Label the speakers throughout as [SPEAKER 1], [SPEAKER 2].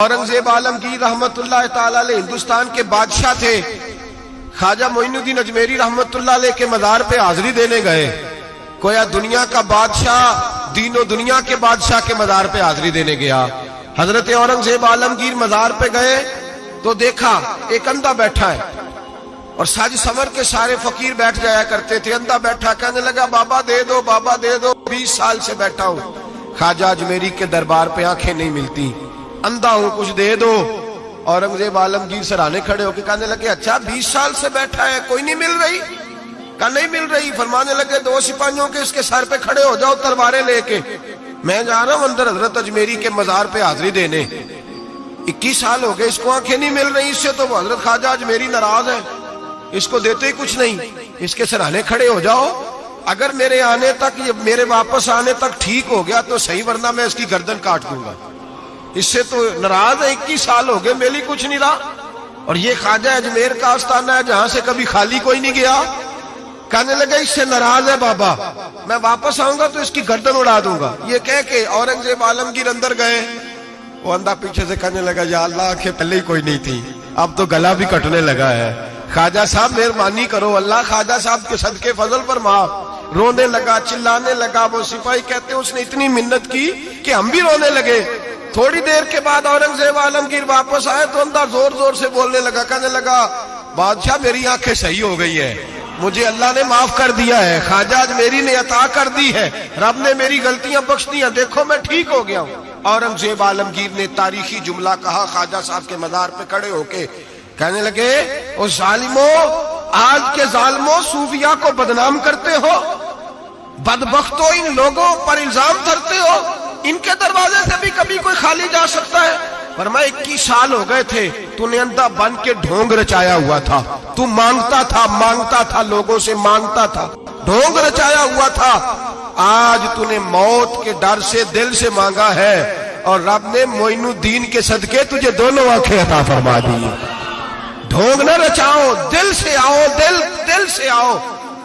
[SPEAKER 1] औरंगजेब आलमगीर रहमतुल्लाह ताला अलैह हिंदुस्तान के बादशाह थे। ख्वाजा मोइनुद्दीन अजमेरी रहमतुल्लाह अलैह के मजार पे हाजिरी देने गए। कोया दुनिया का बादशाह दीनो दुनिया के बादशाह के मजार पे हाजिरी देने गया। हजरत औरंगजेब आलमगीर मजार पे गए तो देखा एक अंधा बैठा है और साज समर के सारे फकीर बैठ जाया करते थे। अंधा बैठा, कहने लगा बाबा दे दो, बाबा दे दो, 20 साल से बैठा हूं ख्वाजा अजमेरी के दरबार पे, आंखें नहीं मिलती, अंधा हूं, कुछ दे दो। औरंगजेब आलमगीर सराहने खड़े होकर कहने लगे अच्छा 20 साल से बैठा है, कोई नहीं मिल रही? कहा नहीं मिल रही। फरमाने लगे 2 सिपाहियों के इसके सर पे खड़े हो जाओ तलवारें लेके, मैं जा रहा हूं अंदर हजरत अजमेरी के मजार पे हाजिरी देने। 21 साल हो गए, इसको आंखें नहीं मिल रही, इससे तो हजरत ख्वाजा अजमेरी नाराज है, इसको देते ही कुछ नहीं, इसके सराहने खड़े हो जाओ, अगर मेरे आने तक, मेरे वापस आने तक ठीक हो गया तो सही, वरना मैं इसकी गर्दन काट दूंगा। इससे तो नाराज है, 21 साल हो गए, मेली कुछ नहीं रहा। और ये ख्वाजा अजमेर का आस्थाना है जहां से कभी खाली कोई नहीं गया। कहने लगे इससे नाराज है बाबा, मैं वापस आऊंगा तो इसकी गर्दन उड़ा दूंगा। ये कह के औरंगजेब आलमगीर अंदर गए। वो अंधा पीछे से कहने लगा या अल्लाह, आंखें पहले ही कोई नहीं थी, अब तो गला भी कटने लगा है, ख्वाजा साहब मेहरबानी करो, अल्लाह ख्वाजा साहब के सदके फजल पर माफ। रोने लगा, चिल्लाने लगा। वो सिपाही कहते उसने इतनी मिन्नत की कि हम भी रोने लगे। थोड़ी देर के बाद औरंगजेब आलमगीर वापस आए तो अंदर जोर जोर से बोलने लगा, कहने लगा बादशाह मेरी आंखें सही हो गई है, मुझे अल्लाह ने माफ कर दिया है, ख्वाजा अजमेरी ने अता कर दी है, रब ने मेरी गलतियां बख्श दी हैं, देखो मैं ठीक हो गया हूं। औरंगजेब आलमगीर ने तारीखी जुमला कहा ख्वाजा साहब के मजार पे खड़े होके, कहने लगे ओ जालिमो, आज के जालिमो सूफिया को बदनाम करते हो, बदबख्तो इन लोगों पर इल्जाम धरते हो, इनके दरवाजे से भी कभी कोई खाली जा सकता है? फरमाया 21 साल हो गए थे, तूने अंधा बन के ढोंग रचाया हुआ था, तू मांगता था, लोगों से मांगता था, ढोंग रचाया हुआ था। आज तूने मौत के डर से दिल से मांगा है और रब ने मोइनुद्दीन के सदके तुझे दोनों आंखें अता फरमा दी। ढोंग न रचाओ, दिल से आओ, दिल से आओ।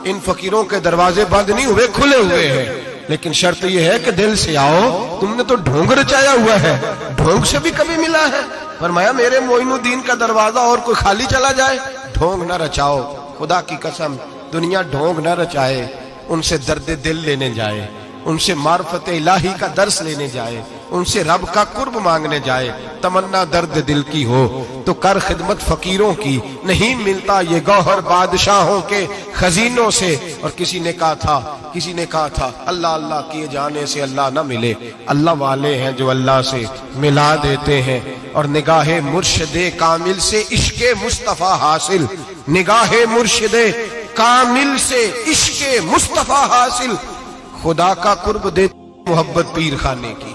[SPEAKER 1] इन फकीरों के दरवाजे बंद नहीं हुए, खुले हुए हैं, लेकिन शर्त यह है कि दिल से आओ। तुमने तो ढोंग रचाया हुआ है, ढोंग से भी कभी मिला है? फरमाया मेरे मोइनुद्दीन का दरवाजा और कोई खाली चला जाए, ढोंग न रचाओ। खुदा की कसम दुनिया ढोंग न रचाए, उनसे दर्द दिल लेने जाए, उनसे मार्फत इलाही का दर्स लेने जाए, उनसे रब का कुर्ब मांगने जाए। तमन्ना दर्द दिल की हो तो कर खिदमत फकीरों की, नहीं मिलता ये गौहर बादशाहों के खजीनों से। और किसी ने कहा था अल्लाह अल्लाह किए जाने से अल्लाह ना मिले, अल्लाह वाले हैं जो अल्लाह से मिला देते हैं। और निगाहे मुर्शिदे कामिल से इश्के मुस्तफा हासिल, निगाहे मुर्शिदे कामिल से इश्के मुस्तफा हासिल। खुदा का कुर्ब देती मोहब्बत पीर खाने की,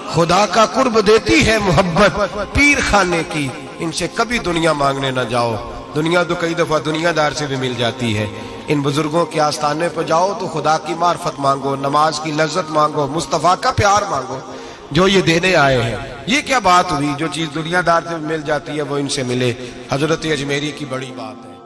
[SPEAKER 1] खुदा का कुर्ब देती है मोहब्बत पीर खाने की। इनसे कभी दुनिया मांगने ना जाओ, दुनिया तो कई दफा दुनियादार से भी मिल जाती है। इन बुजुर्गों के आस्थाने पर जाओ तो खुदा की मार्फत मांगो, नमाज की लज्जत मांगो, मुस्तफा का प्यार मांगो जो ये देने आए हैं। ये क्या बात हुई, जो चीज दुनियादार से मिल जाती है वो इनसे मिले। हजरत अजमेरी की बड़ी बात है।